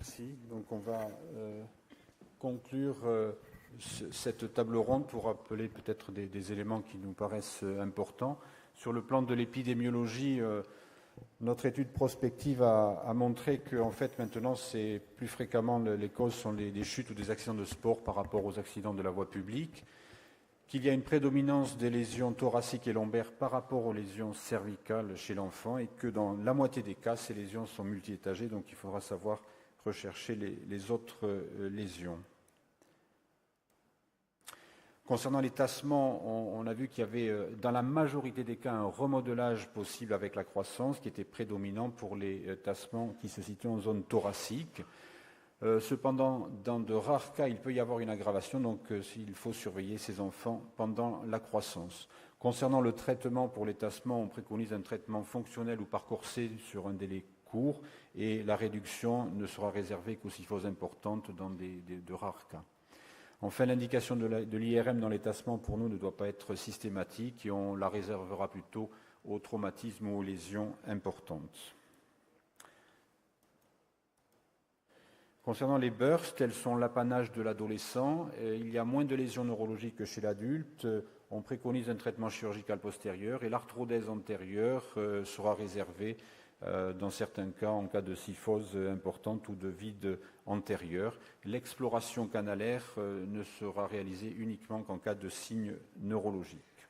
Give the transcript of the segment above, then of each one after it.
Merci. Donc on va conclure cette table ronde pour rappeler peut-être des éléments qui nous paraissent importants. Sur le plan de l'épidémiologie, notre étude prospective a montré qu'en fait maintenant c'est plus fréquemment les causes sont des chutes ou des accidents de sport par rapport aux accidents de la voie publique, qu'il y a une prédominance des lésions thoraciques et lombaires par rapport aux lésions cervicales chez l'enfant et que dans la moitié des cas, ces lésions sont multi-étagées, donc il faudra savoir rechercher les autres lésions. Concernant les tassements, on a vu qu'il y avait dans la majorité des cas un remodelage possible avec la croissance qui était prédominant pour les tassements qui se situent en zone thoracique. Cependant, dans de rares cas, il peut y avoir une aggravation, donc il faut surveiller ces enfants pendant la croissance. Concernant le traitement pour les tassements, on préconise un traitement fonctionnel ou par corset sur un délai court et la réduction ne sera réservée qu'aux kyphoses importantes dans de rares cas. Enfin, l'indication de l'IRM dans les tassements pour nous ne doit pas être systématique et on la réservera plutôt aux traumatismes ou aux lésions importantes. Concernant les bursts, elles sont l'apanage de l'adolescent. Il y a moins de lésions neurologiques que chez l'adulte. On préconise un traitement chirurgical postérieur et l'arthrodèse antérieure sera réservée dans certains cas en cas de kyphose importante ou de vide antérieur. L'exploration canalaire ne sera réalisée uniquement qu'en cas de signes neurologiques.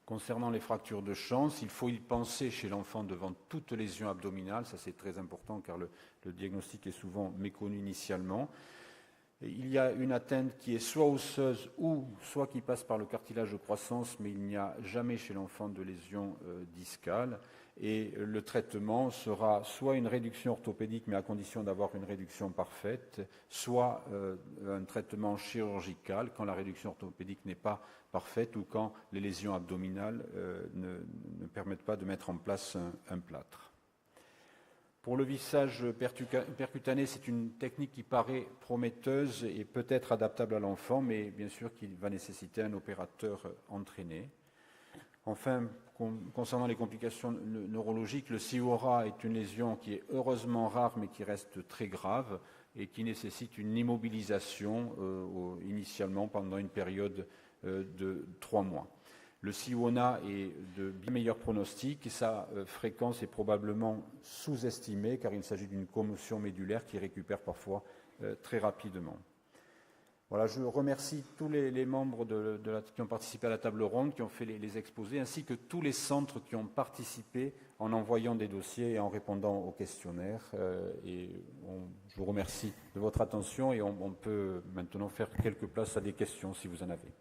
Concernant les fractures de chance, il faut y penser chez l'enfant devant toute lésion abdominale, ça c'est très important car le diagnostic est souvent méconnu initialement. Et il y a une atteinte qui est soit osseuse ou soit qui passe par le cartilage de croissance, mais il n'y a jamais chez l'enfant de lésion discale. Et le traitement sera soit une réduction orthopédique, mais à condition d'avoir une réduction parfaite, soit un traitement chirurgical quand la réduction orthopédique n'est pas parfaite ou quand les lésions abdominales ne permettent pas de mettre en place un plâtre. Pour le vissage percutané, c'est une technique qui paraît prometteuse et peut-être adaptable à l'enfant, mais bien sûr qu'il va nécessiter un opérateur entraîné. Enfin, concernant les complications neurologiques, le CIORA est une lésion qui est heureusement rare, mais qui reste très grave et qui nécessite une immobilisation initialement pendant une période de 3 mois. Le CIONA est de bien meilleur pronostic et sa fréquence est probablement sous-estimée car il s'agit d'une commotion médulaire qui récupère parfois très rapidement. Voilà, je remercie tous les membres qui ont participé à la table ronde, qui ont fait les exposés, ainsi que tous les centres qui ont participé en envoyant des dossiers et en répondant aux questionnaires. Je vous remercie de votre attention et on peut maintenant faire quelques places à des questions si vous en avez.